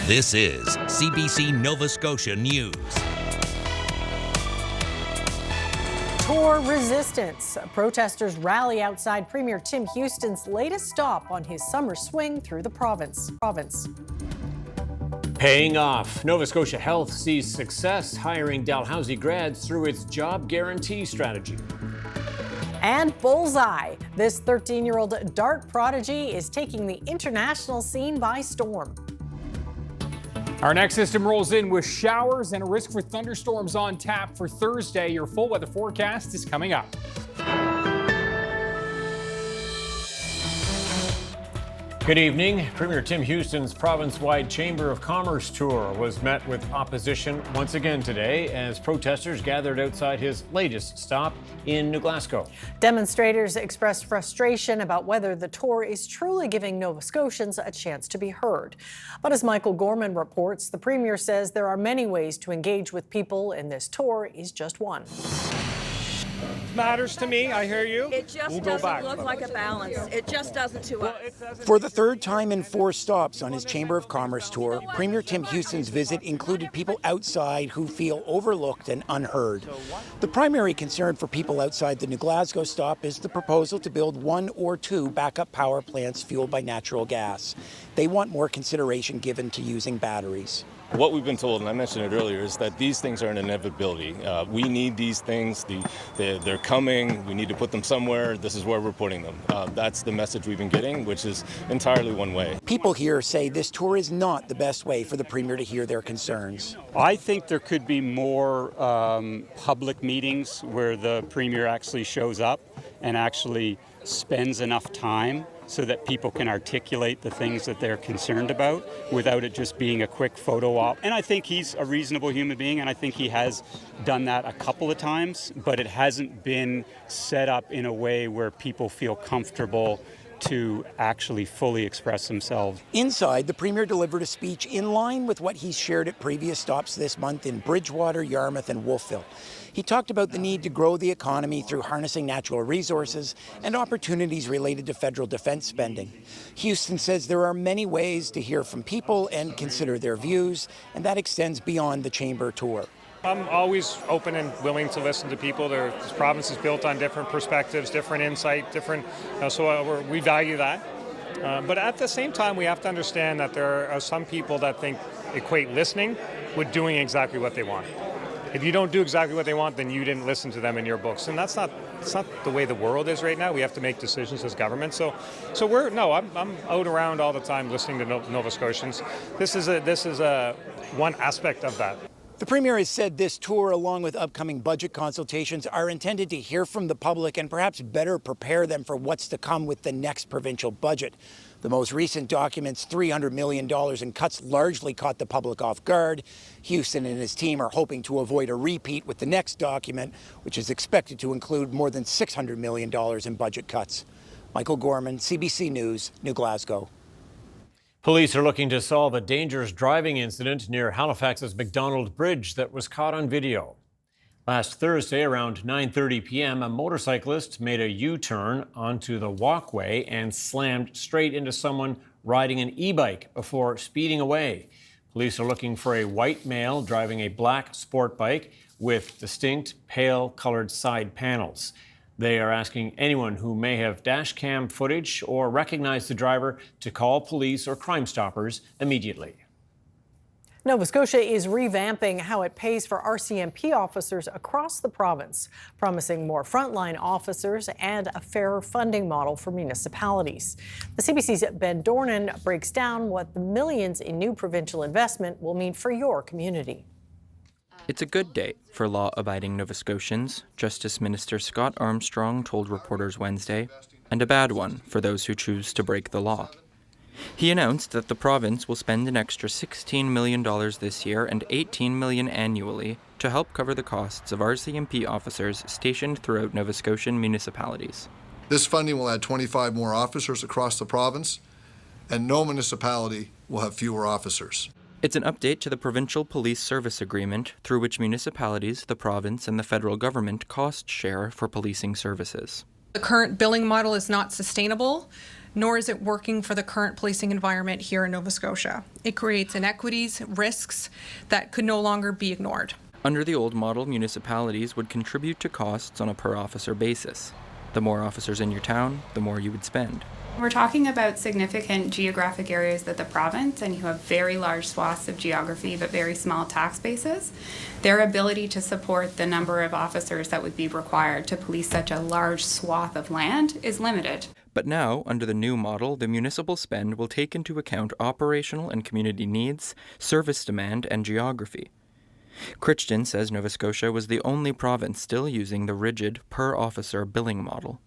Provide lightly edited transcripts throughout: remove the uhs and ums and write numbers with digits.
This is CBC Nova Scotia News. Tour resistance. Protesters rally outside Premier Tim Houston's latest stop on his summer swing through the province. Paying off. Nova Scotia Health sees success hiring Dalhousie grads through its job guarantee strategy. And bullseye. This 13-year-old dart prodigy is taking the international scene by storm. Our next system rolls in with showers and a risk for thunderstorms on tap for Thursday. Your full weather forecast is coming up. Good evening. Premier Tim Houston's province-wide Chamber of Commerce tour was met with opposition once again today as protesters gathered outside his latest stop in New Glasgow. Demonstrators expressed frustration about whether the tour is truly giving Nova Scotians a chance to be heard. But as Michael Gorman reports, the Premier says there are many ways to engage with people, and this tour is just one. Matters to me. I hear you. It just doesn't look like a balance. It just doesn't to us. For the third time in 4 stops on his Chamber of Commerce tour, Premier Tim Houston's visit included people outside who feel overlooked and unheard. The primary concern for people outside the New Glasgow stop is the proposal to build 1 or 2 backup power plants fueled by natural gas. They want more consideration given to using batteries. What we've been told, and I mentioned it earlier, is that these things are an inevitability. We need these things. They're coming. We need to put them somewhere. This is where we're putting them. That's the message we've been getting, which is entirely one way. People here say this tour is not the best way for the Premier to hear their concerns. I think there could be more public meetings where the Premier actually shows up and actually spends enough time so that people can articulate the things that they're concerned about without it just being a quick photo op. And I think he's a reasonable human being, and I think he has done that a couple of times, but it hasn't been set up in a way where people feel comfortable to actually fully express themselves. Inside, the Premier delivered a speech in line with what he's shared at previous stops this month in Bridgewater, Yarmouth and Wolfville. He talked about the need to grow the economy through harnessing natural resources and opportunities related to federal defense spending. Houston says there are many ways to hear from people and consider their views, and that extends beyond the Chamber tour. I'm always open and willing to listen to people. This province is built on different perspectives, different insight, so we value that. But at the same time, we have to understand that there are some people that equate listening with doing exactly what they want. If you don't do exactly what they want, then you didn't listen to them in your books, and that's not the way the world is right now. We have to make decisions as government. So I'm out around all the time listening to Nova Scotians. This is one aspect of that. The Premier has said this tour, along with upcoming budget consultations, are intended to hear from the public and perhaps better prepare them for what's to come with the next provincial budget. The most recent document's $300 million in cuts largely caught the public off guard. Houston and his team are hoping to avoid a repeat with the next document, which is expected to include more than $600 million in budget cuts. Michael Gorman, CBC News, New Glasgow. Police are looking to solve a dangerous driving incident near Halifax's McDonald Bridge that was caught on video. Last Thursday around 9:30 p.m., a motorcyclist made a U-turn onto the walkway and slammed straight into someone riding an e-bike before speeding away. Police are looking for a white male driving a black sport bike with distinct pale-colored side panels. They are asking anyone who may have dash cam footage or recognize the driver to call police or Crime Stoppers immediately. Nova Scotia is revamping how it pays for RCMP officers across the province, promising more frontline officers and a fairer funding model for municipalities. The CBC's Ben Dornan breaks down what the millions in new provincial investment will mean for your community. It's a good day for law-abiding Nova Scotians, Justice Minister Scott Armstrong told reporters Wednesday, and a bad one for those who choose to break the law. He announced that the province will spend an extra $16 million this year and $18 million annually to help cover the costs of RCMP officers stationed throughout Nova Scotian municipalities. This funding will add 25 more officers across the province, and no municipality will have fewer officers. It's an update to the Provincial Police Service Agreement, through which municipalities, the province, and the federal government cost share for policing services. The current billing model is not sustainable. nor is it working for the current policing environment here in Nova Scotia. It creates inequities, risks that could no longer be ignored. Under the old model, municipalities would contribute to costs on a per-officer basis. The more officers in your town, the more you would spend. We're talking about significant geographic areas of the province, and you have very large swaths of geography but very small tax bases. Their ability to support the number of officers that would be required to police such a large swath of land is limited. But now, under the new model, the municipal spend will take into account operational and community needs, service demand, and geography. Crichton says Nova Scotia was the only province still using the rigid per-officer billing model.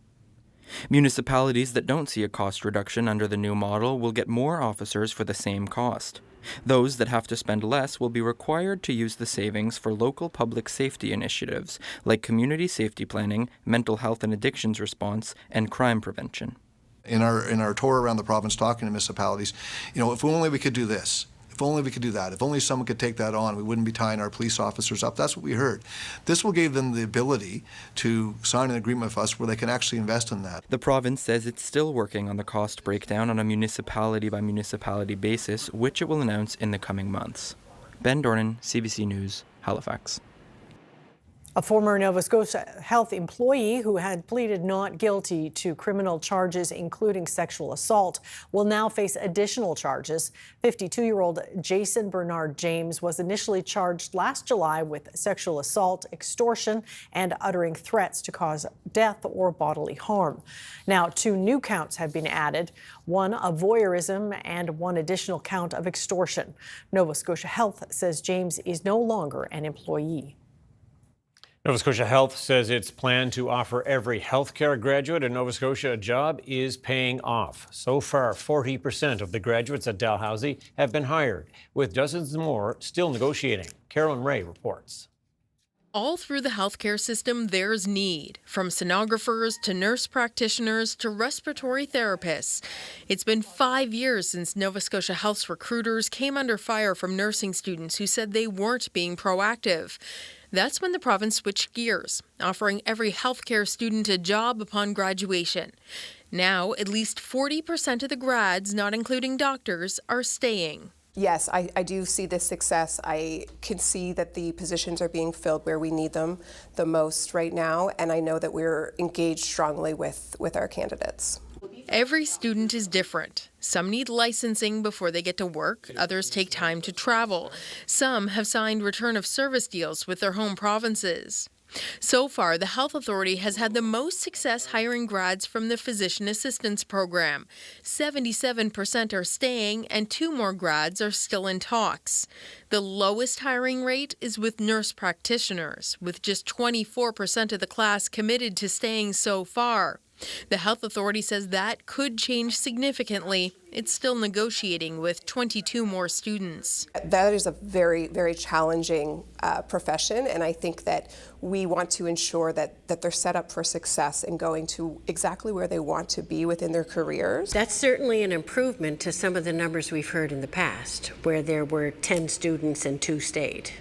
Municipalities that don't see a cost reduction under the new model will get more officers for the same cost. Those that have to spend less will be required to use the savings for local public safety initiatives like community safety planning, mental health and addictions response, and crime prevention. In our tour around the province talking to municipalities, if only we could do this. If only we could do that. If only someone could take that on, we wouldn't be tying our police officers up. That's what we heard. This will give them the ability to sign an agreement with us where they can actually invest in that. The province says it's still working on the cost breakdown on a municipality-by-municipality basis, which it will announce in the coming months. Ben Dornan, CBC News, Halifax. A former Nova Scotia health employee who had pleaded not guilty to criminal charges, including sexual assault, will now face additional charges. 52-year-old Jason Bernard James was initially charged last July with sexual assault, extortion, and uttering threats to cause death or bodily harm. Now, 2 new counts have been added, one of voyeurism and one additional count of extortion. Nova Scotia Health says James is no longer an employee. Nova Scotia Health says its plan to offer every healthcare graduate in Nova Scotia a job is paying off. So far, 40% of the graduates at Dalhousie have been hired, with dozens more still negotiating. Carolyn Ray reports. All through the healthcare system, there's need, from sonographers to nurse practitioners to respiratory therapists. It's been 5 years since Nova Scotia Health's recruiters came under fire from nursing students who said they weren't being proactive. That's when the province switched gears, offering every healthcare student a job upon graduation. Now, at least 40% of the grads, not including doctors, are staying. Yes, I do see this success. I can see that the positions are being filled where we need them the most right now, and I know that we're engaged strongly with our candidates. Every student is different. Some need licensing before they get to work. Others take time to travel. Some have signed return of service deals with their home provinces. So far, the Health Authority has had the most success hiring grads from the Physician Assistance Program. 77% are staying, and 2 more grads are still in talks. The lowest hiring rate is with nurse practitioners, with just 24% of the class committed to staying so far. The Health Authority says that could change significantly. It's still negotiating with 22 more students. That is a very, very challenging profession, and I think that we want to ensure that they're set up for success and going to exactly where they want to be within their careers. That's certainly an improvement to some of the numbers we've heard in the past, where there were 10 students and 2 stayed.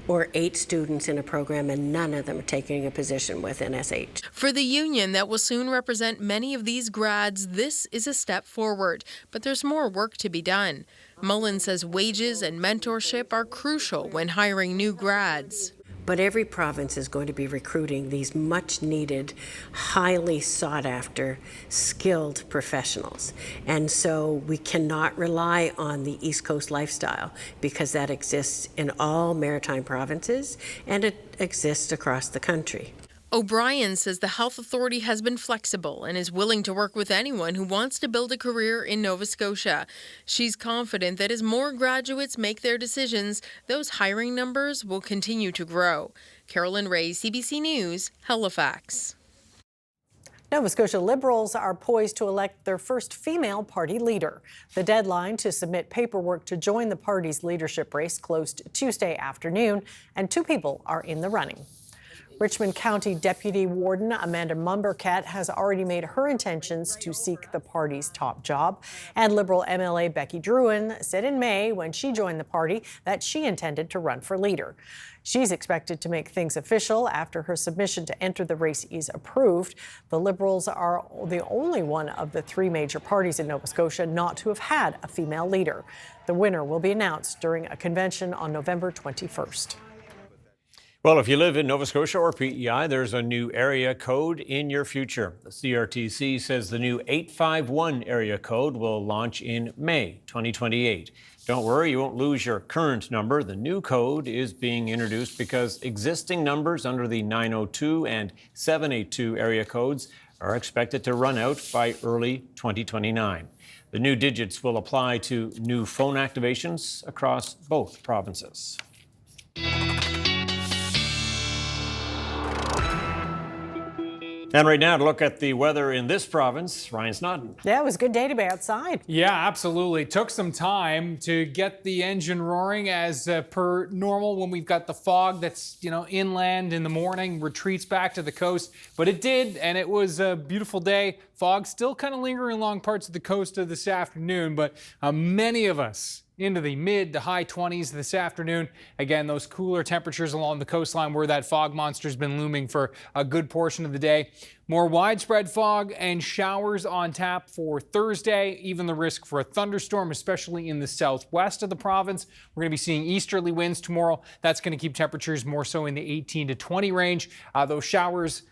Or 8 students in a program and none of them taking a position with NSH. For the union that will soon represent many of these grads, this is a step forward, but there's more work to be done. Mullen says wages and mentorship are crucial when hiring new grads. But every province is going to be recruiting these much needed, highly sought after, skilled professionals. And so we cannot rely on the East Coast lifestyle because that exists in all maritime provinces and it exists across the country. O'Brien says the Health Authority has been flexible and is willing to work with anyone who wants to build a career in Nova Scotia. She's confident that as more graduates make their decisions, those hiring numbers will continue to grow. Carolyn Ray, CBC News, Halifax. Nova Scotia Liberals are poised to elect their first female party leader. The deadline to submit paperwork to join the party's leadership race closed Tuesday afternoon, and 2 people are in the running. Richmond County Deputy Warden Amanda Mumbercat has already made her intentions to seek the party's top job. And Liberal MLA Becky Drouin said in May, when she joined the party, that she intended to run for leader. She's expected to make things official after her submission to enter the race is approved. The Liberals are the only one of the three major parties in Nova Scotia not to have had a female leader. The winner will be announced during a convention on November 21st. Well, if you live in Nova Scotia or PEI, there's a new area code in your future. The CRTC says the new 851 area code will launch in May 2028. Don't worry, you won't lose your current number. The new code is being introduced because existing numbers under the 902 and 782 area codes are expected to run out by early 2029. The new digits will apply to new phone activations across both provinces. And right now, to look at the weather in this province, Ryan Snoddon. Yeah, it was a good day to be outside. Yeah, absolutely. Took some time to get the engine roaring as per normal when we've got the fog that's, inland in the morning, retreats back to the coast. But it did, and it was a beautiful day. Fog still kind of lingering along parts of the coast this afternoon, but many of us into the mid to high 20s this afternoon. Again, those cooler temperatures along the coastline where that fog monster's been looming for a good portion of the day. More widespread fog and showers on tap for Thursday, even the risk for a thunderstorm, especially in the southwest of the province. We're going to be seeing easterly winds tomorrow. That's going to keep temperatures more so in the 18 to 20 range. Those showers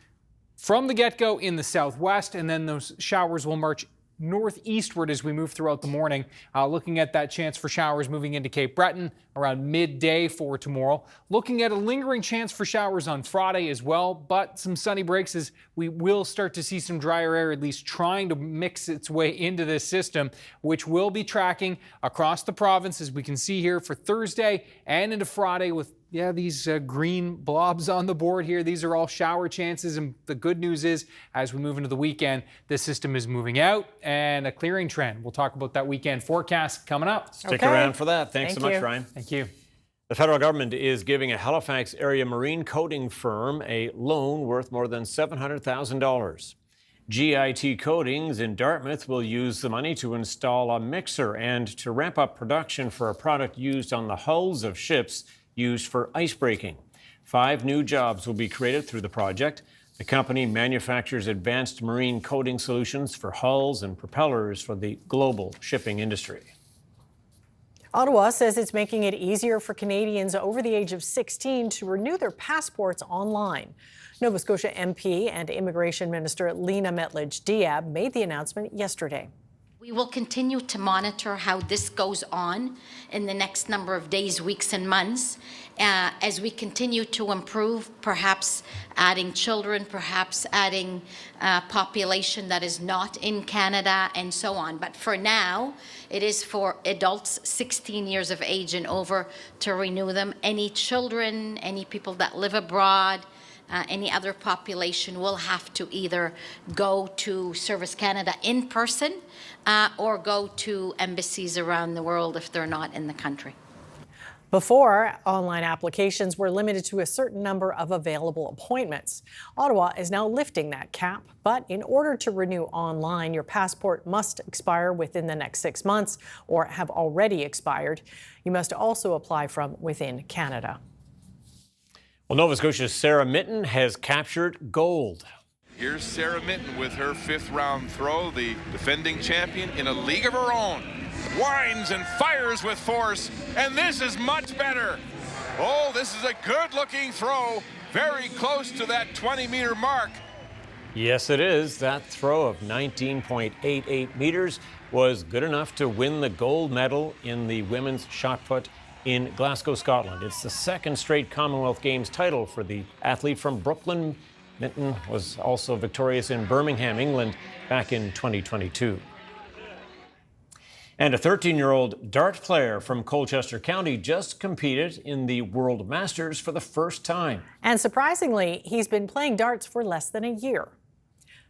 from the get-go in the southwest, and then those showers will march northeastward as we move throughout the morning. Looking at that chance for showers moving into Cape Breton around midday for tomorrow. Looking at a lingering chance for showers on Friday as well, but some sunny breaks as we will start to see some drier air at least trying to mix its way into this system, which will be tracking across the province as we can see here for Thursday and into Friday with these green blobs on the board here. These are all shower chances, and the good news is as we move into the weekend, this system is moving out and a clearing trend. We'll talk about that weekend forecast coming up. Stick around for that. Thanks so much, Ryan. Thank you. The federal government is giving a Halifax area marine coating firm a loan worth more than $700,000. GIT Coatings in Dartmouth will use the money to install a mixer and to ramp up production for a product used on the hulls of ships used for ice breaking. 5 new jobs will be created through the project. The company manufactures advanced marine coating solutions for hulls and propellers for the global shipping industry. Ottawa says it's making it easier for Canadians over the age of 16 to renew their passports online. Nova Scotia MP and Immigration Minister Lena Metledge-Diab made the announcement yesterday. We will continue to monitor how this goes on in the next number of days, weeks, and months as we continue to improve, perhaps adding children, perhaps adding population that is not in Canada, and so on. But for now, it is for adults 16 years of age and over to renew them. Any children, any people that live abroad, any other population will have to either go to Service Canada in person or go to embassies around the world if they're not in the country. Before, online applications were limited to a certain number of available appointments. Ottawa is now lifting that cap, but in order to renew online, your passport must expire within the next 6 months or have already expired. You must also apply from within Canada. Well, Nova Scotia's Sarah Mitten has captured gold. Here's Sarah Mitten with her 5th round throw, the defending champion in a league of her own. Winds and fires with force, and this is much better. Oh, this is a good-looking throw, very close to that 20-meter mark. Yes, it is. That throw of 19.88 meters was good enough to win the gold medal in the women's shot put in Glasgow, Scotland. It's the 2nd straight Commonwealth Games title for the athlete from Brooklyn. Mitten was also victorious in Birmingham, England, back in 2022. And a 13-year-old dart player from Colchester County just competed in the World Masters for the first time. And surprisingly, he's been playing darts for less than a year.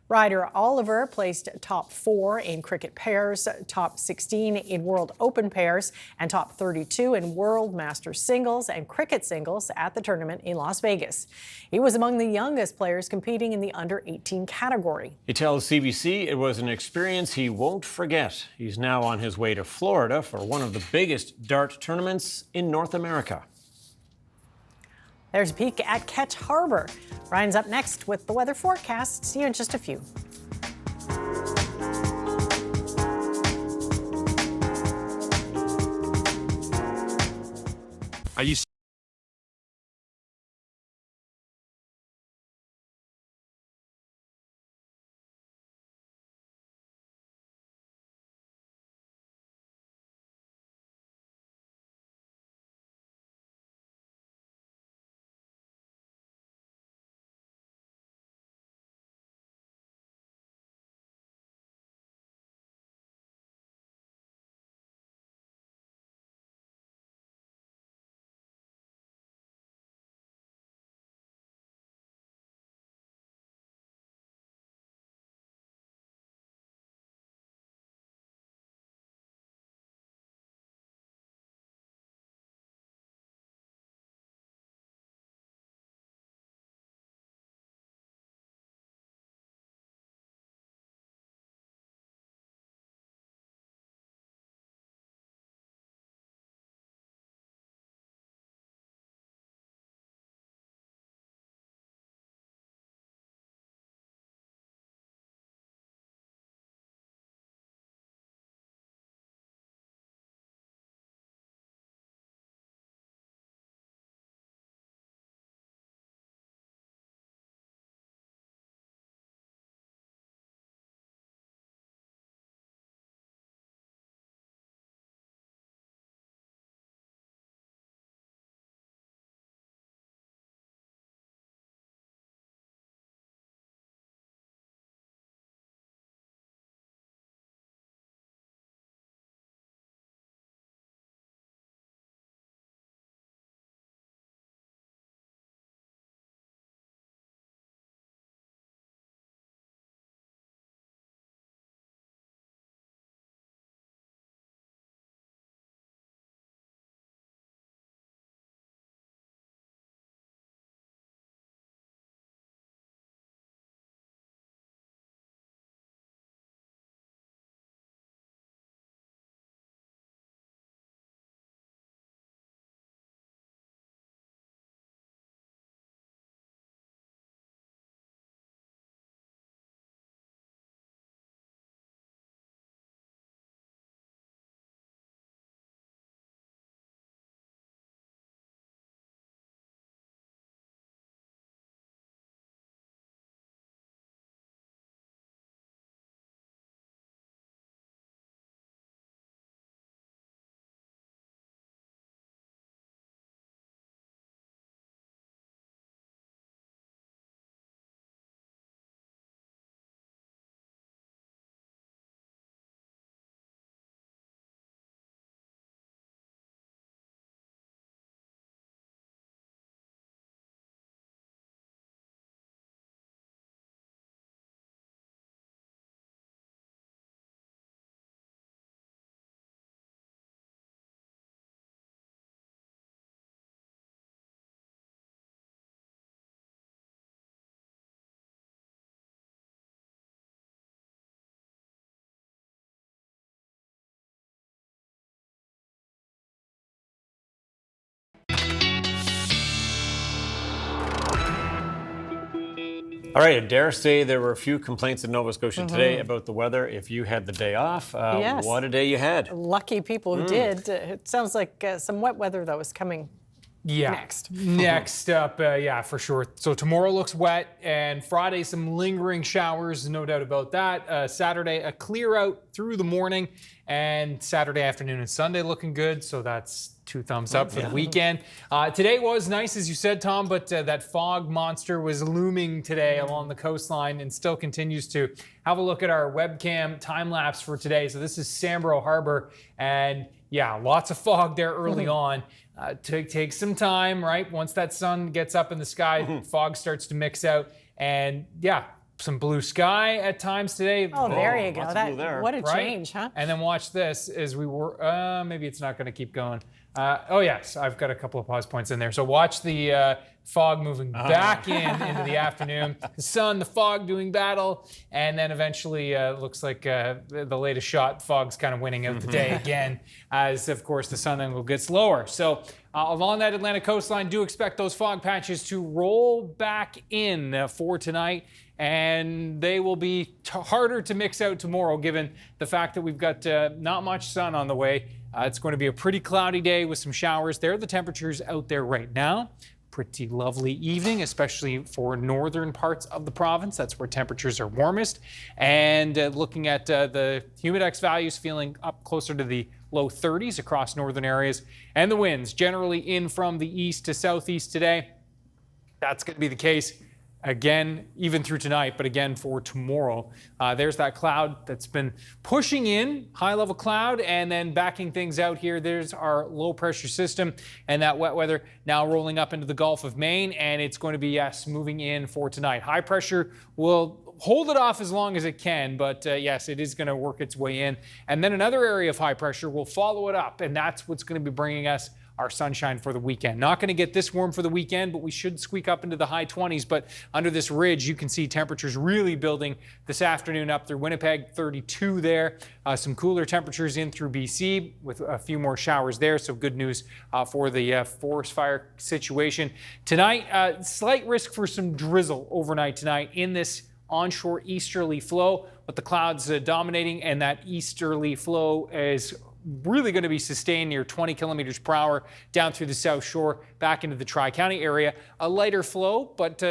Ryder Oliver placed top 4 in cricket pairs, top 16 in World Open pairs, and top 32 in World Masters singles and cricket singles at the tournament in Las Vegas. He was among the youngest players competing in the under-18 category. He tells CBC it was an experience he won't forget. He's now on his way to Florida for one of the biggest dart tournaments in North America. There's a peek at Ketch Harbor. Ryan's up next with the weather forecast. See you in just a few. Are you All right, I dare say there were a few complaints in Nova Scotia today about the weather. If you had the day off, Yes. what a day you had. Lucky people who did. It sounds like some wet weather, though, is coming next. Next up, yeah, for sure. So tomorrow looks wet, and Friday, some lingering showers, no doubt about that. Saturday, a clear out through the morning, and Saturday afternoon and Sunday looking good. So that's 2 thumbs up for the weekend. Today was nice, as you said, Tom, but that fog monster was looming today along the coastline and still continues to. Have a look at our webcam time lapse for today. So this is Sambro Harbor, and yeah, lots of fog there early on. Take some time, right? Once that sun gets up in the sky, fog starts to mix out, and yeah, some blue sky at times today. Oh, there you go. What a right? change, huh? And then watch this as we were, maybe it's not going to keep going. Oh, yes, I've got a couple of pause points in there. So watch the fog moving back into the afternoon. The sun, the fog doing battle. And then eventually looks like the latest shot, fog's kind of winning out the day again, as, of course, the sun angle gets lower. So along that Atlantic coastline, do expect those fog patches to roll back in for tonight. And they will be harder to mix out tomorrow, given the fact that we've got not much sun on the way. It's going to be a pretty cloudy day with some showers. There are the temperatures out there right now. Pretty lovely evening, especially for northern parts of the province. That's where temperatures are warmest. And looking at the humidex values, feeling up closer to the low 30s across northern areas. And the winds generally in from the east to southeast today. That's going to be the case again, even through tonight, but again for tomorrow. There's that cloud that's been pushing in, high-level cloud, and then backing things out here. There's our low-pressure system, and that wet weather now rolling up into the Gulf of Maine, and it's going to be, yes, moving in for tonight. High pressure will hold it off as long as it can, but yes, it is going to work its way in. And then another area of high pressure will follow it up, and that's what's going to be bringing us our sunshine for the weekend. Not going to get this warm for the weekend, but we should squeak up into the high 20s. But under this ridge, you can see temperatures really building this afternoon up through Winnipeg, 32 there. Some cooler temperatures in through BC with a few more showers there. So good news for the forest fire situation. Tonight, slight risk for some drizzle overnight tonight in this onshore easterly flow, with the clouds dominating, and that easterly flow is really going to be sustained near 20 kilometers per hour down through the South Shore, back into the Tri-County area. A lighter flow, but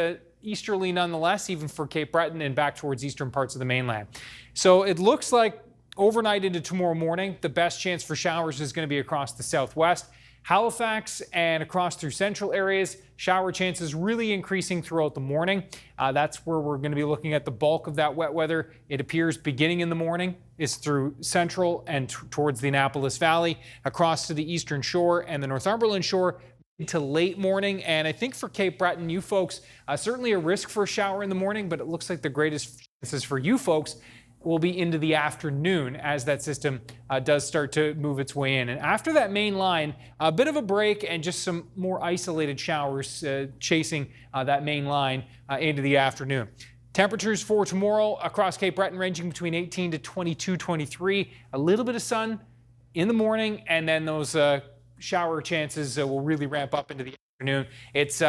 easterly nonetheless, even for Cape Breton and back towards eastern parts of the mainland. So it looks like overnight into tomorrow morning, the best chance for showers is going to be across the southwest. Halifax and across through central areas, shower chances really increasing throughout the morning. That's where we're going to be looking at the bulk of that wet weather. It appears beginning in the morning is through central and towards the Annapolis Valley, across to the eastern shore and the Northumberland shore to late morning. And I think for Cape Breton, you folks, certainly a risk for a shower in the morning, but it looks like the greatest chances for you folks will be into the afternoon as that system does start to move its way in. And after that main line, a bit of a break and just some more isolated showers chasing that main line into the afternoon. Temperatures for tomorrow across Cape Breton ranging between 18 to 22, 23. A little bit of sun in the morning, and then those shower chances will really ramp up into the afternoon. It's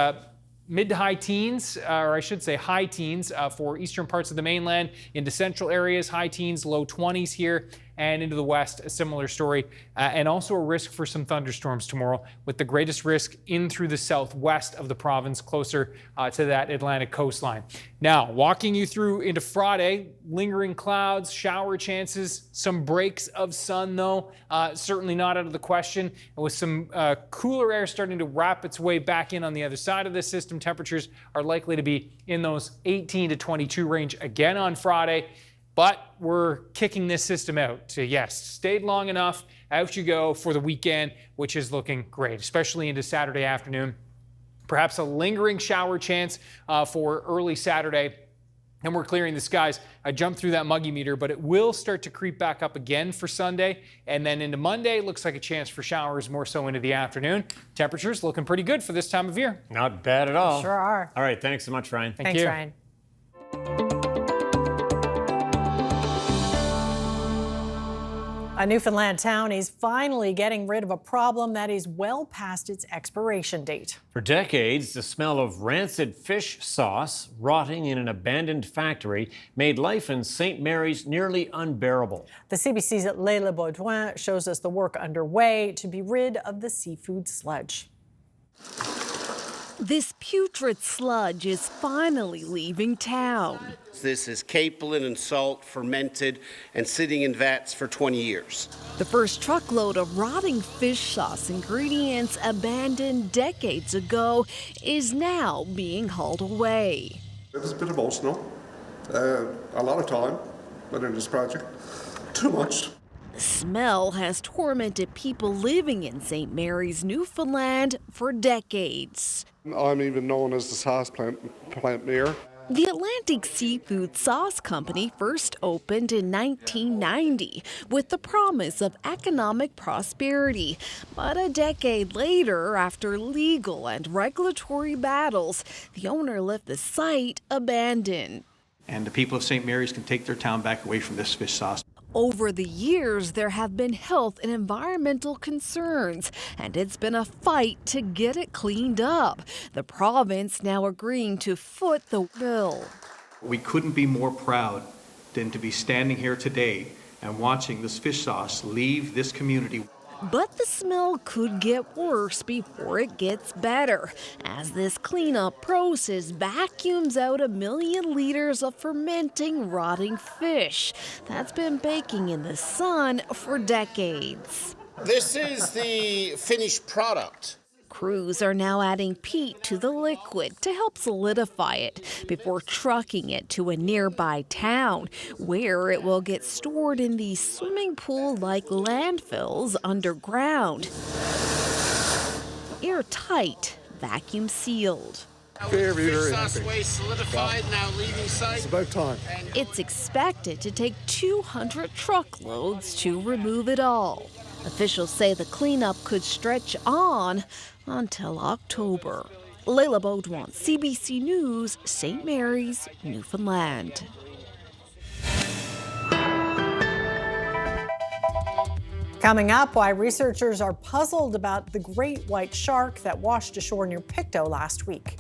mid to high teens, or I should say high teens for eastern parts of the mainland, into central areas, high teens, low 20s here, and into the west, a similar story. And also a risk for some thunderstorms tomorrow, with the greatest risk in through the southwest of the province, closer to that Atlantic coastline. Now, walking you through into Friday, lingering clouds, shower chances, some breaks of sun though, certainly not out of the question. And with some cooler air starting to wrap its way back in on the other side of this system, temperatures are likely to be in those 18 to 22 range again on Friday. But we're kicking this system out. So yes, stayed long enough, out you go for the weekend, which is looking great, especially into Saturday afternoon. Perhaps a lingering shower chance for early Saturday. And we're clearing the skies. I jumped through that muggy meter, but it will start to creep back up again for Sunday. And then into Monday, looks like a chance for showers more so into the afternoon. Temperatures looking pretty good for this time of year. Not bad at all. Sure are. All right, thanks so much, Ryan. Thanks, Ryan. A Newfoundland town is finally getting rid of a problem that is well past its expiration date. For decades, the smell of rancid fish sauce rotting in an abandoned factory made life in St. Mary's nearly unbearable. The CBC's Leila Baudouin shows us the work underway to be rid of the seafood sludge. This putrid sludge is finally leaving town. This is capelin and salt fermented and sitting in vats for 20 years. The first truckload of rotting fish sauce ingredients abandoned decades ago is now being hauled away. It was a bit emotional, a lot of time within this project, too much. The smell has tormented people living in St. Mary's, Newfoundland for decades. I'm even known as the sauce plant mayor. The Atlantic Seafood Sauce Company first opened in 1990 with the promise of economic prosperity. But a decade later, after legal and regulatory battles, the owner left the site abandoned. And the people of St. Mary's can take their town back away from this fish sauce. Over the years, there have been health and environmental concerns, and it's been a fight to get it cleaned up. The province now agreeing to foot the bill. We couldn't be more proud than to be standing here today and watching this fish sauce leave this community. But the smell could get worse before it gets better, as this cleanup process vacuums out 1 million liters of fermenting, rotting fish that's been baking in the sun for decades. This is the finished product. Crews are now adding peat to the liquid to help solidify it before trucking it to a nearby town, where it will get stored in these swimming pool-like landfills underground. Airtight, vacuum sealed. Very Sauce happy. waste solidified, now leaving site. It's about time. It's expected to take 200 truckloads to remove it all. Officials say the cleanup could stretch on until October. Layla Baudouin, CBC News, St. Mary's, Newfoundland. Coming up, why researchers are puzzled about the great white shark that washed ashore near Pictou last week.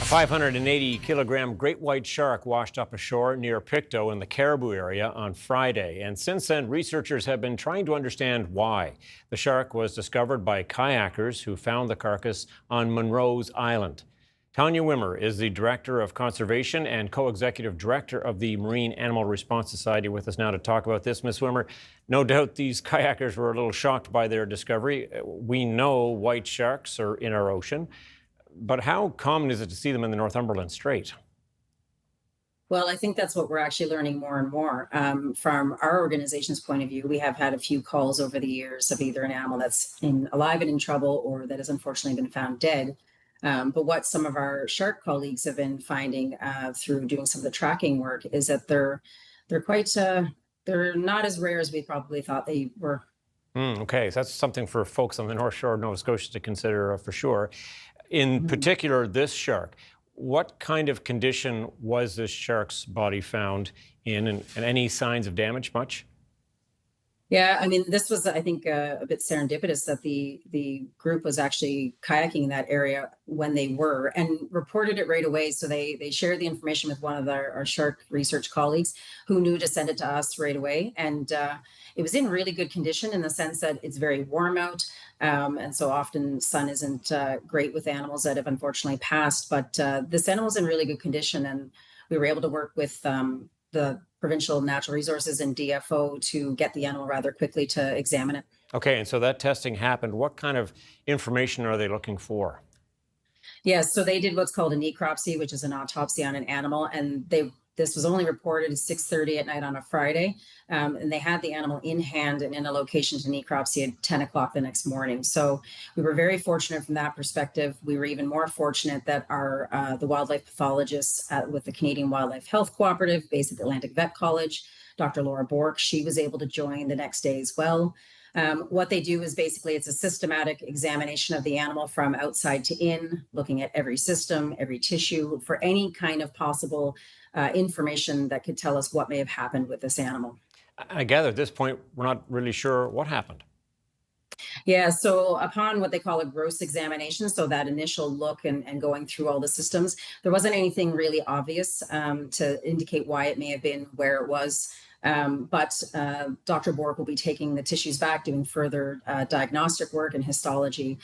580-kilogram great white shark washed up ashore near Pictou in the Caribou area on Friday. And since then, researchers have been trying to understand why. The shark was discovered by kayakers who found the carcass on Monroe's Island. Tanya Wimmer is the Director of Conservation and Co-Executive Director of the Marine Animal Response Society with us now to talk about this. Ms. Wimmer, no doubt these kayakers were a little shocked by their discovery. We know white sharks are in our ocean. But how common is it to see them in the Northumberland Strait? Well, I think that's what we're actually learning more and more. From our organization's point of view, we have had a few calls over the years of either an animal that's alive and in trouble or that has unfortunately been found dead. But what some of our shark colleagues have been finding through doing some of the tracking work is that they're quite, they're not as rare as we probably thought they were. Okay, so that's something for folks on the North Shore of Nova Scotia to consider for sure. In particular, this shark, what kind of condition was this shark's body found in, and any signs of damage much? Yeah, I mean, this was, I think, a bit serendipitous that the group was actually kayaking in that area when they were and reported it right away. So they shared the information with one of our shark research colleagues who knew to send it to us right away. And it was in really good condition in the sense that it's very warm out. And so often sun isn't great with animals that have unfortunately passed. But this animal's in really good condition. And we were able to work with the Provincial Natural Resources and DFO to get the animal rather quickly to examine it. Okay, and so that testing happened. What kind of information are they looking for? Yeah, so they did what's called a necropsy, which is an autopsy on an animal, and this was only reported at 6:30 at night on a Friday, and they had the animal in hand and in a location to necropsy at 10 o'clock the next morning. So we were very fortunate from that perspective. We were even more fortunate that the wildlife pathologists with the Canadian Wildlife Health Cooperative based at the Atlantic Vet College, Dr. Laura Bork, she was able to join the next day as well. What they do is basically it's a systematic examination of the animal from outside to in, looking at every system, every tissue for any kind of possible information that could tell us what may have happened with this animal. I gather at this point, we're not really sure what happened. Yeah, so upon what they call a gross examination, so that initial look and going through all the systems, there wasn't anything really obvious to indicate why it may have been where it was. But Dr. Bork will be taking the tissues back, doing further diagnostic work and histology.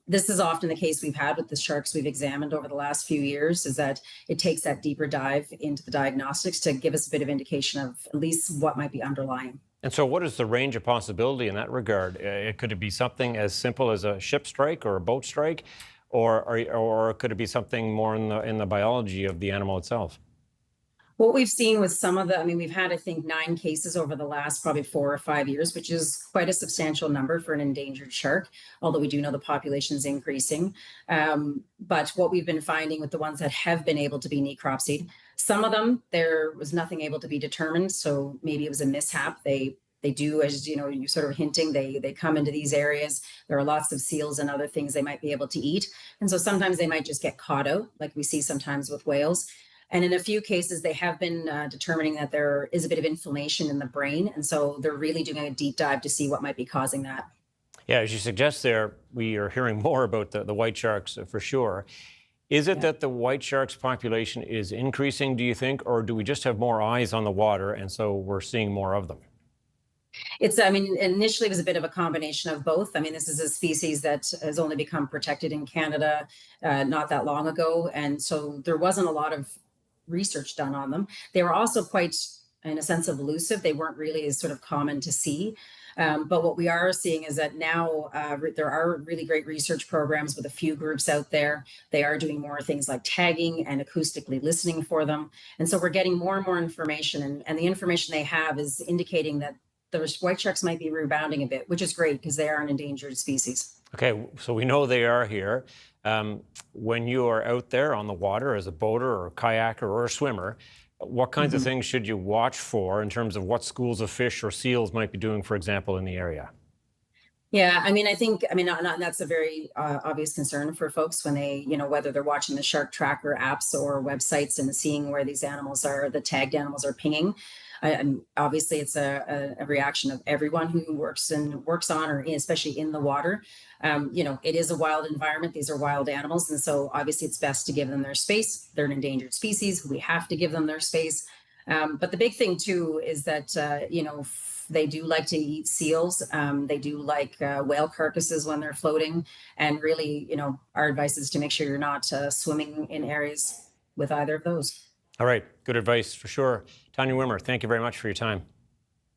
This is often the case we've had with the sharks we've examined over the last few years, is that it takes that deeper dive into the diagnostics to give us a bit of indication of at least what might be underlying. And so what is the range of possibility in that regard? Could it be something as simple as a ship strike or a boat strike, or could it be something more in the biology of the animal itself? What we've seen with some of we've had, I think, 9 cases over the last probably 4 or 5 years, which is quite a substantial number for an endangered shark, although we do know the population is increasing. But what we've been finding with the ones that have been able to be necropsied, some of them, there was nothing able to be determined. So maybe it was a mishap. They do, as you know, you sort of hinting, they come into these areas. There are lots of seals and other things they might be able to eat. And so sometimes they might just get caught out, like we see sometimes with whales. And in a few cases, they have been determining that there is a bit of inflammation in the brain. And so they're really doing a deep dive to see what might be causing that. Yeah, as you suggest there, we are hearing more about the white sharks for sure. Is it that the white sharks population is increasing, do you think, or do we just have more eyes on the water and so we're seeing more of them? Initially it was a bit of a combination of both. This is a species that has only become protected in Canada not that long ago. And so there wasn't a lot of research done on them. They were also quite, in a sense, elusive. They weren't really as sort of common to see. But what we are seeing is that now there are really great research programs with a few groups out there. They are doing more things like tagging and acoustically listening for them. And so we're getting more and more information. And the information they have is indicating that the white sharks might be rebounding a bit, which is great because they are an endangered species. Okay, so we know they are here. When you are out there on the water as a boater or a kayaker or a swimmer, what kinds of things should you watch for in terms of what schools of fish or seals might be doing, for example, in the area? Yeah, I mean, that's a very obvious concern for folks when they, whether they're watching the shark tracker apps or websites and seeing where these animals are, the tagged animals are pinging. And obviously, it's a reaction of everyone who works on, or especially in the water. It is a wild environment. These are wild animals. And so obviously it's best to give them their space. They're an endangered species. We have to give them their space. But the big thing too is that, they do like to eat seals. They do like whale carcasses when they're floating. And really, our advice is to make sure you're not swimming in areas with either of those. All right, good advice for sure. Tanya Wimmer, thank you very much for your time.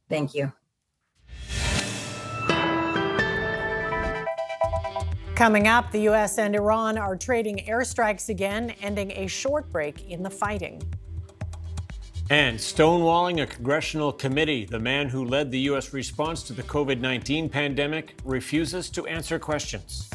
Thank you. Coming up, the U.S. and Iran are trading airstrikes again, ending a short break in the fighting. And stonewalling a congressional committee. The man who led the U.S. response to the COVID-19 pandemic refuses to answer questions.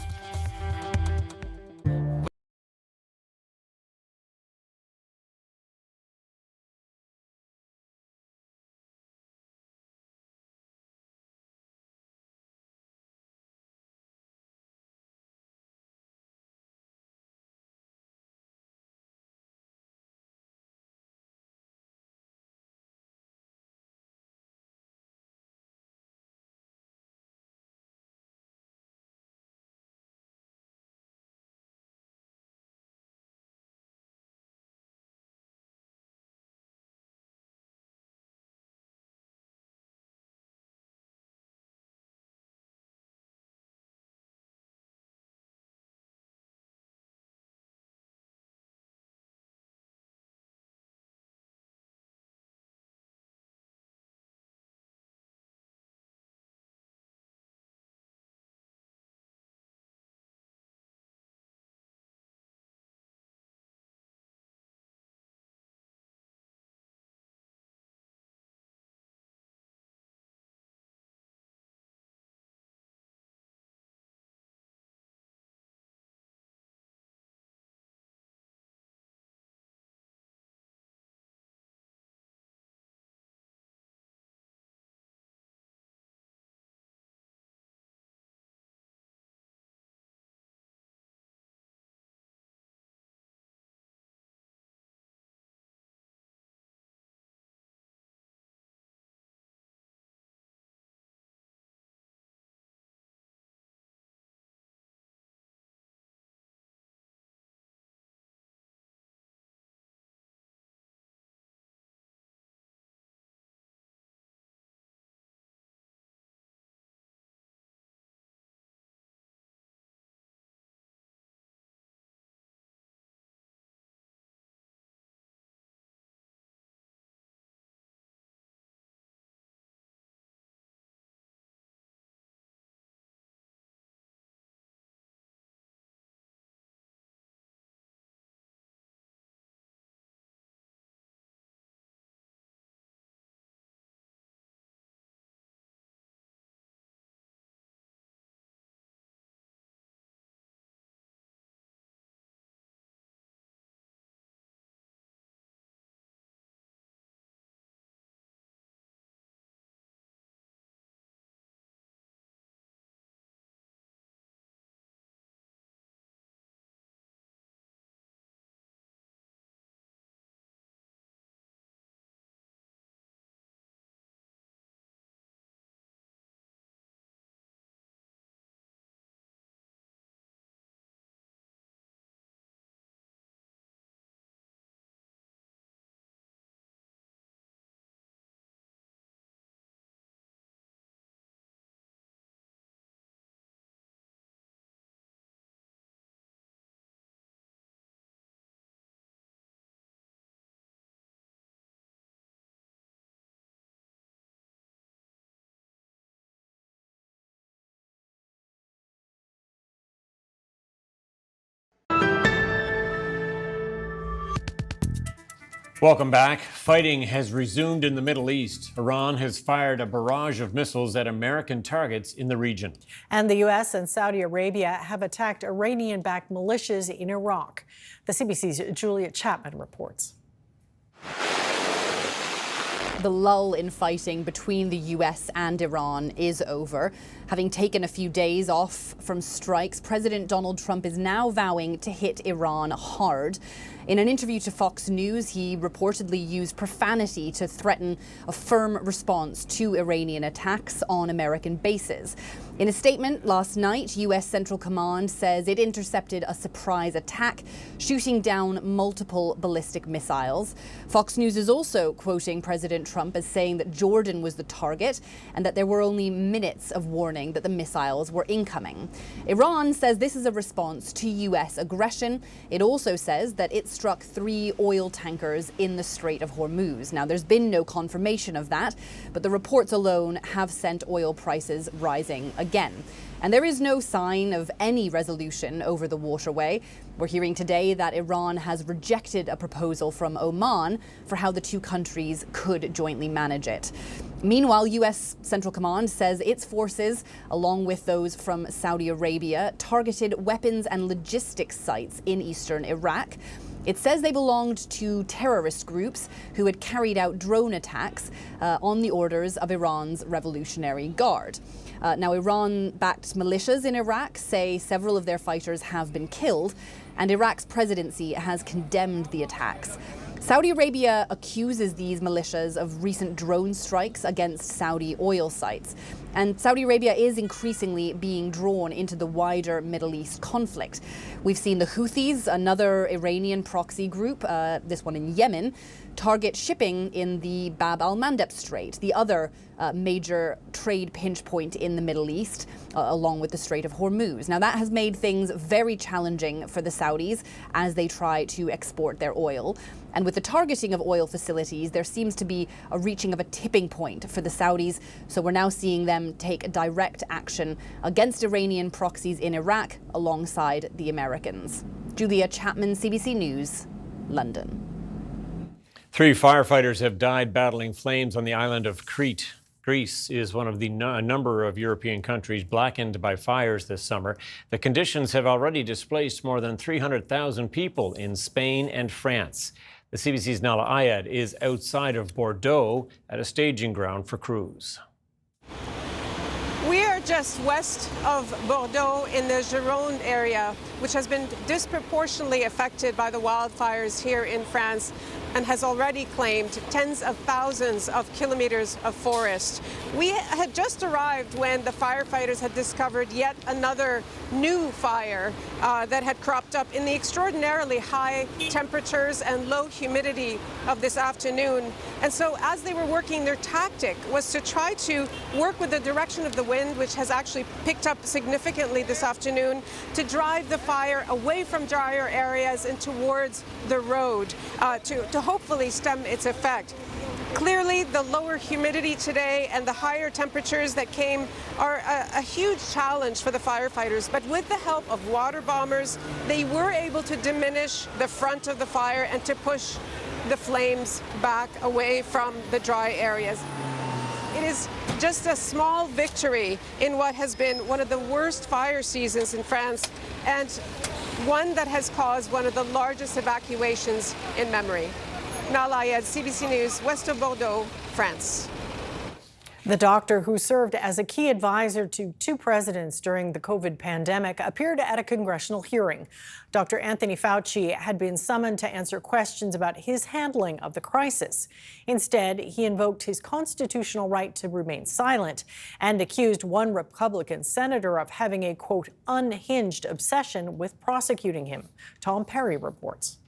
Welcome back. Fighting has resumed in the Middle East. Iran has fired a barrage of missiles at American targets in the region. And the U.S. and Saudi Arabia have attacked Iranian-backed militias in Iraq. The CBC's Julia Chapman reports. the lull in fighting between the US and Iran is over. Having taken a few days off from strikes, President Donald Trump is now vowing to hit Iran hard. In an interview to Fox News, he reportedly used profanity to threaten a firm response to Iranian attacks on American bases. In a statement last night, U.S. Central Command says it intercepted a surprise attack, shooting down multiple ballistic missiles. Fox News is also quoting President Trump as saying that Jordan was the target and that there were only minutes of warning that the missiles were incoming. Iran says this is a response to U.S. aggression. It also says that it struck 3 oil tankers in the Strait of Hormuz. Now, there's been no confirmation of that, but the reports alone have sent oil prices rising again. And there is no sign of any resolution over the waterway. We're hearing today that Iran has rejected a proposal from Oman for how the two countries could jointly manage it. Meanwhile, U.S. Central Command says its forces, along with those from Saudi Arabia, targeted weapons and logistics sites in eastern Iraq. It says they belonged to terrorist groups who had carried out drone attacks on the orders of Iran's Revolutionary Guard. Now, Iran-backed militias in Iraq say several of their fighters have been killed, and Iraq's presidency has condemned the attacks. Saudi Arabia accuses these militias of recent drone strikes against Saudi oil sites. And Saudi Arabia is increasingly being drawn into the wider Middle East conflict. We've seen the Houthis, another Iranian proxy group, this one in Yemen, target shipping in the Bab al-Mandeb Strait, the other major trade pinch point in the Middle East, along with the Strait of Hormuz. Now, that has made things very challenging for the Saudis as they try to export their oil. And with the targeting of oil facilities, there seems to be a reaching of a tipping point for the Saudis. So we're now seeing them take direct action against Iranian proxies in Iraq alongside the Americans. Julia Chapman, CBC News, London. 3 firefighters have died battling flames on the island of Crete. Greece is one of the number of European countries blackened by fires this summer. The conditions have already displaced more than 300,000 people in Spain and France. The CBC's Nala Ayad is outside of Bordeaux at a staging ground for crews. We are just west of Bordeaux in the Gironde area, which has been disproportionately affected by the wildfires here in France and has already claimed tens of thousands of kilometers of forest. We had just arrived when the firefighters had discovered yet another new fire that had cropped up in the extraordinarily high temperatures and low humidity of this afternoon. And so as they were working, their tactic was to try to work with the direction of the wind, which has actually picked up significantly this afternoon, to drive the fire away from drier areas and towards the road to hopefully stem its effect. Clearly, the lower humidity today and the higher temperatures that came are a huge challenge for the firefighters. But with the help of water bombers, they were able to diminish the front of the fire and to push the flames back away from the dry areas. It is just a small victory in what has been one of the worst fire seasons in France, and one that has caused one of the largest evacuations in memory. Nala Ayad, CBC News, west of Bordeaux, France. The doctor who served as a key advisor to 2 presidents during the COVID pandemic appeared at a congressional hearing. Dr. Anthony Fauci had been summoned to answer questions about his handling of the crisis. Instead, he invoked his constitutional right to remain silent and accused one Republican senator of having a, quote, unhinged obsession with prosecuting him. Tom Perry reports.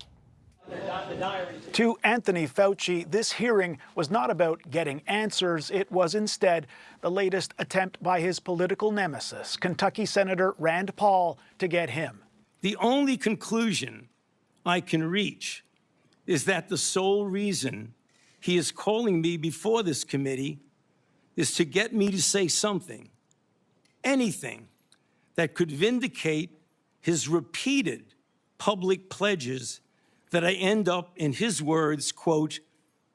To Anthony Fauci, this hearing was not about getting answers. It was instead the latest attempt by his political nemesis, Kentucky Senator Rand Paul, to get him. The only conclusion I can reach is that the sole reason he is calling me before this committee is to get me to say something, anything, that could vindicate his repeated public pledges that I end up, in his words, quote,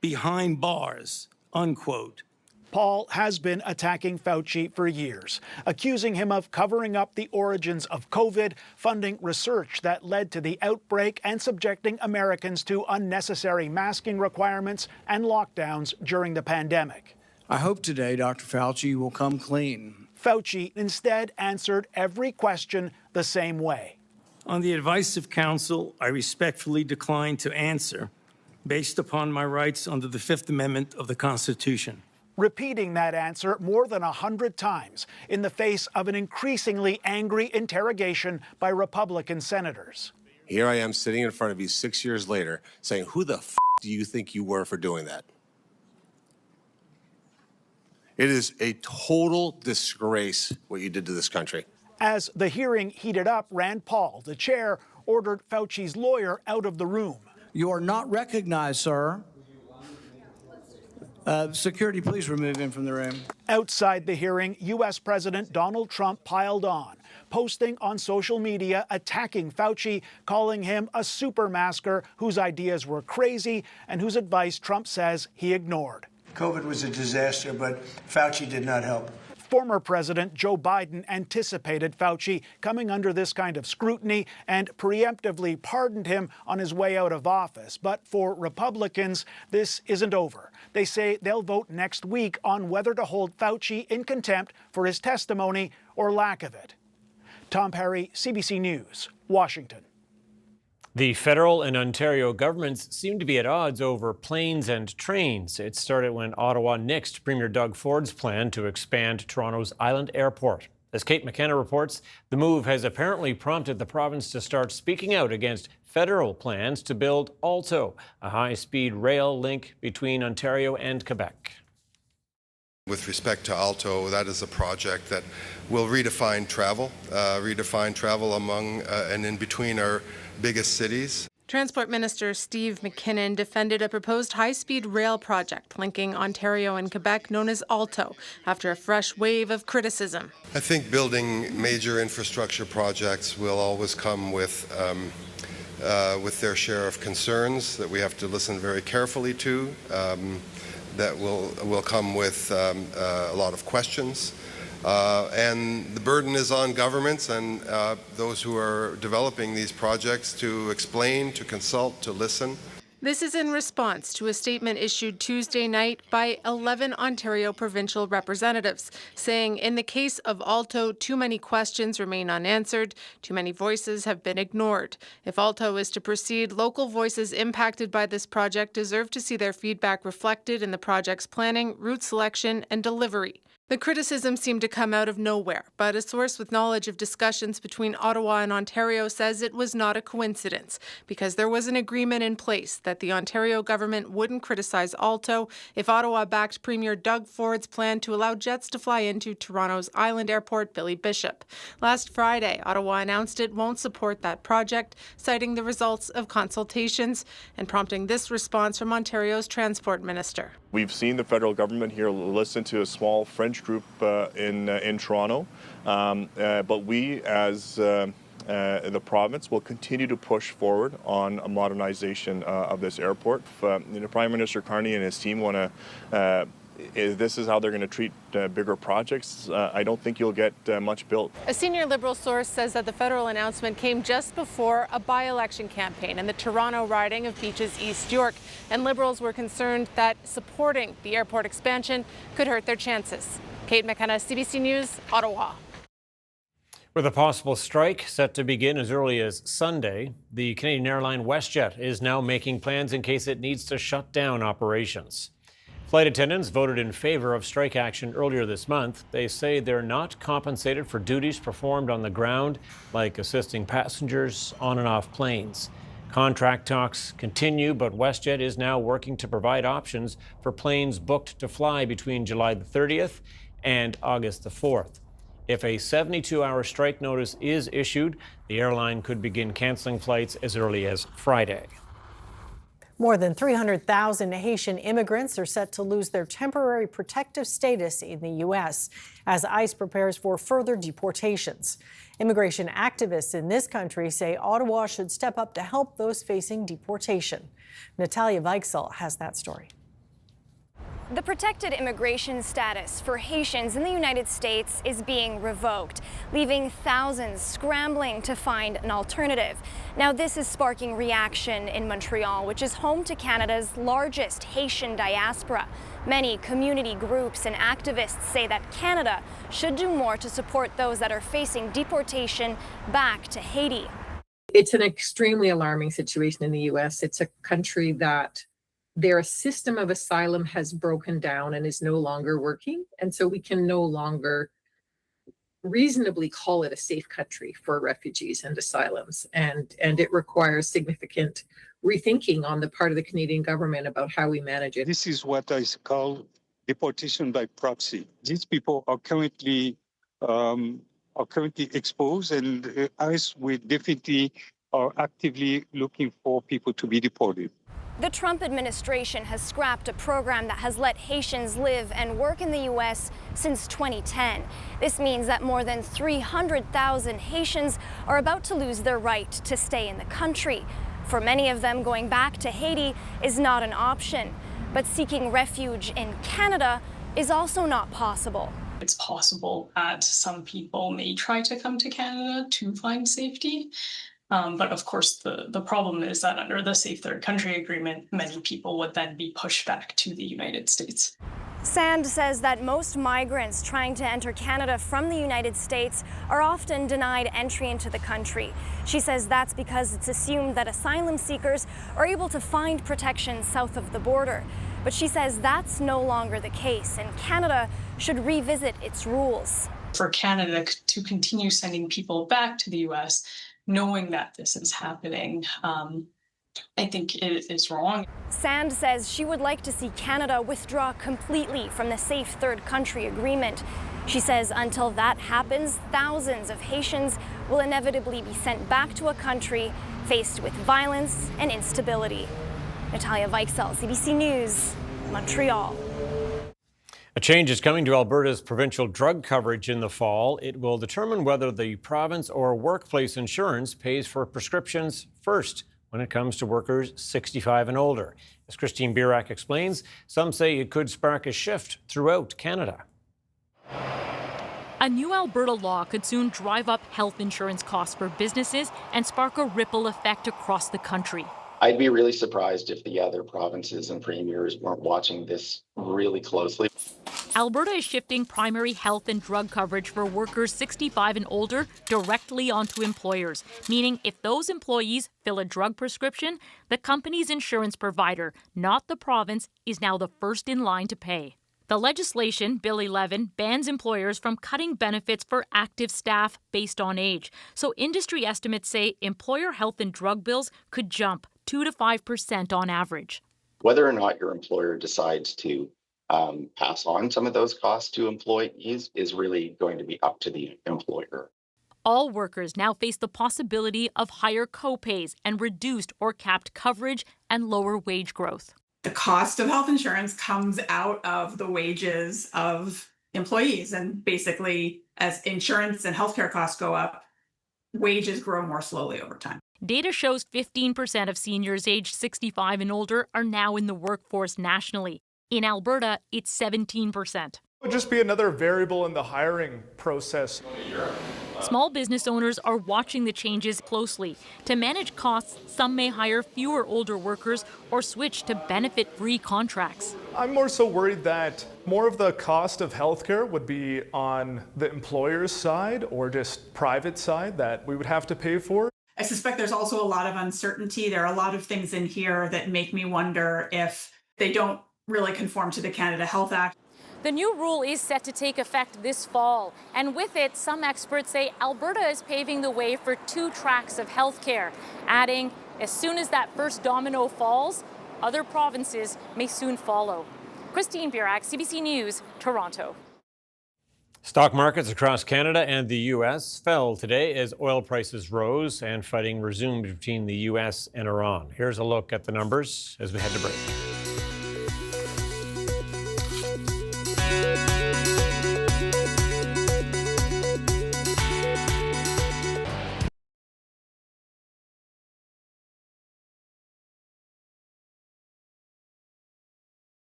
behind bars, unquote. Paul has been attacking Fauci for years, accusing him of covering up the origins of COVID, funding research that led to the outbreak, and subjecting Americans to unnecessary masking requirements and lockdowns during the pandemic. I hope today Dr. Fauci will come clean. Fauci instead answered every question the same way. On the advice of counsel, I respectfully decline to answer based upon my rights under the Fifth Amendment of the Constitution. Repeating that answer more than 100 times in the face of an increasingly angry interrogation by Republican senators. Here I am sitting in front of you 6 years later saying, who the f do you think you were for doing that? It is a total disgrace what you did to this country. As the hearing heated up, Rand Paul, the chair, ordered Fauci's lawyer out of the room. You are not recognized, sir. Security, please remove him from the room. Outside the hearing, U.S. President Donald Trump piled on, posting on social media, attacking Fauci, calling him a super masker whose ideas were crazy and whose advice Trump says he ignored. COVID was a disaster, but Fauci did not help. Former President Joe Biden anticipated Fauci coming under this kind of scrutiny and preemptively pardoned him on his way out of office. But for Republicans, this isn't over. They say they'll vote next week on whether to hold Fauci in contempt for his testimony or lack of it. Tom Perry, CBC News, Washington. The federal and Ontario governments seem to be at odds over planes and trains. It started when Ottawa nixed Premier Doug Ford's plan to expand Toronto's Island Airport. As Kate McKenna reports, the move has apparently prompted the province to start speaking out against federal plans to build Alto, a high-speed rail link between Ontario and Quebec. With respect to Alto, that is a project that will redefine travel among and in between our biggest cities. Transport Minister Steve McKinnon defended a proposed high-speed rail project linking Ontario and Quebec known as Alto after a fresh wave of criticism. I think building major infrastructure projects will always come with their share of concerns that we have to listen very carefully to, that will come with a lot of questions. And the burden is on governments and those who are developing these projects to explain, to consult, to listen. This is in response to a statement issued Tuesday night by 11 Ontario provincial representatives, saying in the case of Alto, too many questions remain unanswered, too many voices have been ignored. If Alto is to proceed, local voices impacted by this project deserve to see their feedback reflected in the project's planning, route selection, and delivery. The criticism seemed to come out of nowhere, but a source with knowledge of discussions between Ottawa and Ontario says it was not a coincidence, because there was an agreement in place that the Ontario government wouldn't criticize Alto if Ottawa backed Premier Doug Ford's plan to allow jets to fly into Toronto's Island Airport Billy Bishop. Last Friday, Ottawa announced it won't support that project, citing the results of consultations and prompting this response from Ontario's Transport Minister. We've seen the federal government here listen to a small French group in Toronto, but we as the province will continue to push forward on a modernization of this airport. Prime Minister Carney and his team want to this is how they're going to treat bigger projects. I don't think you'll get much built. A senior Liberal source says that the federal announcement came just before a by-election campaign in the Toronto riding of Beach's East York, and Liberals were concerned that supporting the airport expansion could hurt their chances. Kate McKenna, CBC News, Ottawa. With a possible strike set to begin as early as Sunday, the Canadian airline WestJet is now making plans in case it needs to shut down operations. Flight attendants voted in favor of strike action earlier this month. They say they're not compensated for duties performed on the ground, like assisting passengers on and off planes. Contract talks continue, but WestJet is now working to provide options for planes booked to fly between July the 30th and August the 4th. If a 72-hour strike notice is issued, the airline could begin canceling flights as early as Friday. More than 300,000 Haitian immigrants are set to lose their temporary protective status in the U.S. as ICE prepares for further deportations. Immigration activists in this country say Ottawa should step up to help those facing deportation. Natalia Weichsel has that story. The protected immigration status for Haitians in the United States is being revoked, leaving thousands scrambling to find an alternative. Now, this is sparking reaction in Montreal, which is home to Canada's largest Haitian diaspora. Many community groups and activists say that Canada should do more to support those that are facing deportation back to Haiti. It's an extremely alarming situation in the U.S. It's a country that their system of asylum has broken down and is no longer working. And so we can no longer reasonably call it a safe country for refugees and asylums. And it requires significant rethinking on the part of the Canadian government about how we manage it. This is what I call deportation by proxy. These people are currently exposed, and us, we definitely are actively looking for people to be deported. The Trump administration has scrapped a program that has let Haitians live and work in the U.S. since 2010. This means that more than 300,000 Haitians are about to lose their right to stay in the country. For many of them, going back to Haiti is not an option. But seeking refuge in Canada is also not possible. It's possible that some people may try to come to Canada to find safety. But of course, the problem is that under the Safe Third Country Agreement, many people would then be pushed back to the United States. Sand says that most migrants trying to enter Canada from the United States are often denied entry into the country. She says that's because it's assumed that asylum seekers are able to find protection south of the border. But she says that's no longer the case, and Canada should revisit its rules. For Canada to continue sending people back to the U.S., knowing that this is happening, I think it is wrong. Sand says she would like to see Canada withdraw completely from the Safe Third Country Agreement. She says until that happens, thousands of Haitians will inevitably be sent back to a country faced with violence and instability. Natalia Weichsel, CBC News, Montreal. A change is coming to Alberta's provincial drug coverage in the fall. It will determine whether the province or workplace insurance pays for prescriptions first when it comes to workers 65 and older. As Christine Birak explains, some say it could spark a shift throughout Canada. A new Alberta law could soon drive up health insurance costs for businesses and spark a ripple effect across the country. I'd be really surprised if the other provinces and premiers weren't watching this really closely. Alberta is shifting primary health and drug coverage for workers 65 and older directly onto employers, meaning if those employees fill a drug prescription, the company's insurance provider, not the province, is now the first in line to pay. The legislation, Bill 11, bans employers from cutting benefits for active staff based on age. So industry estimates say employer health and drug bills could jump 2 to 5% on average. Whether or not your employer decides to pass on some of those costs to employees is really going to be up to the employer. All workers now face the possibility of higher co-pays and reduced or capped coverage and lower wage growth. The cost of health insurance comes out of the wages of employees. And basically, as insurance and healthcare costs go up, wages grow more slowly over time. Data shows 15% of seniors aged 65 and older are now in the workforce nationally. In Alberta, it's 17%. It would just be another variable in the hiring process. Small business owners are watching the changes closely. To manage costs, some may hire fewer older workers or switch to benefit-free contracts. I'm more so worried that more of the cost of healthcare would be on the employer's side or just private side that we would have to pay for. I suspect there's also a lot of uncertainty. There are a lot of things in here that make me wonder if they don't really conform to the Canada Health Act. The new rule is set to take effect this fall, and with it, some experts say Alberta is paving the way for 2 tracks of healthcare, adding, as soon as that first domino falls, other provinces may soon follow. Christine Birak, CBC News, Toronto. Stock markets across Canada and the U.S. fell today as oil prices rose and fighting resumed between the U.S. and Iran. Here's a look at the numbers as we head to break.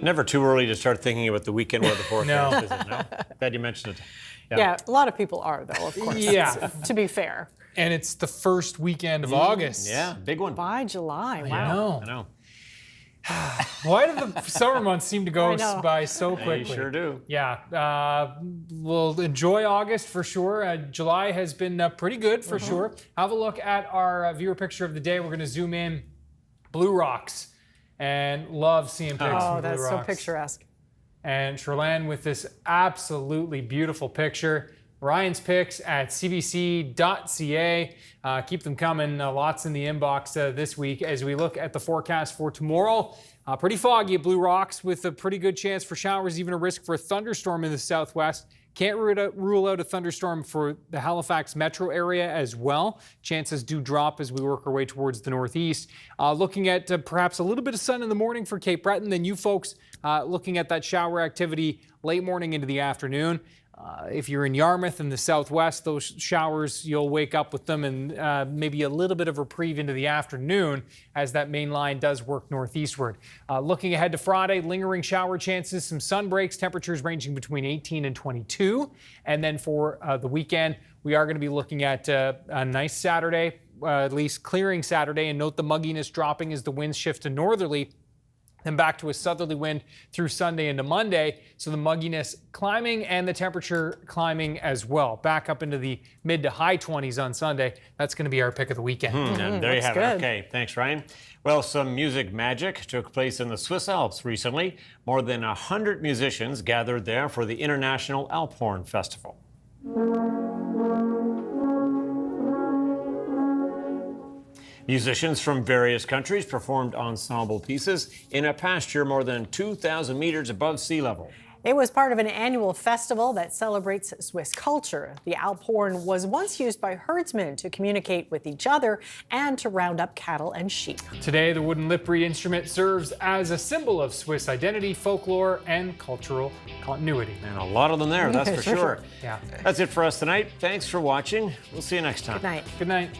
Never too early to start thinking about the weekend weather forecast, is it? No? Glad you mentioned it. Yeah, a lot of people are, though, of course. Yeah. To be fair. And it's the first weekend of August. Yeah, big one. By July. Wow. I know. Why do the summer months seem to go I know. by so quickly? They sure do. Yeah. We'll enjoy August for sure. July has been pretty good for sure. Have a look at our viewer picture of the day. We're going to zoom in. Blue Rocks. And love seeing pics from Blue that's Rocks. so picturesque. And Sherlan with this absolutely beautiful picture. Ryan's picks at cbc.ca. Keep them coming. Lots in the inbox this week as we look at the forecast for tomorrow. Pretty foggy at Blue Rocks with a pretty good chance for showers, even a risk for a thunderstorm in the southwest. Can't rule out a thunderstorm for the Halifax metro area as well. Chances do drop as we work our way towards the northeast. Looking at perhaps a little bit of sun in the morning for Cape Breton. Then you folks looking at that shower activity late morning into the afternoon. If you're in Yarmouth in the southwest, those showers, you'll wake up with them and maybe a little bit of reprieve into the afternoon as that main line does work northeastward. Looking ahead to Friday, lingering shower chances, some sun breaks, temperatures ranging between 18 and 22. And then for the weekend, we are going to be looking at a nice Saturday, at least clearing Saturday. And note the mugginess dropping as the winds shift to northerly. Then back to a southerly wind through Sunday into Monday. So the mugginess climbing and the temperature climbing as well. Back up into the mid to high 20s on Sunday. That's going to be our pick of the weekend. And there you have it. Okay, thanks, Ryan. Well, some music magic took place in the Swiss Alps recently. More than 100 musicians gathered there for the International Alphorn Festival. Musicians from various countries performed ensemble pieces in a pasture more than 2,000 meters above sea level. It was part of an annual festival that celebrates Swiss culture. The Alphorn was once used by herdsmen to communicate with each other and to round up cattle and sheep. Today, the wooden lip reed instrument serves as a symbol of Swiss identity, folklore, and cultural continuity. And a lot of them there, that's for sure. Yeah. That's it for us tonight. Thanks for watching. We'll see you next time. Good night. Good night.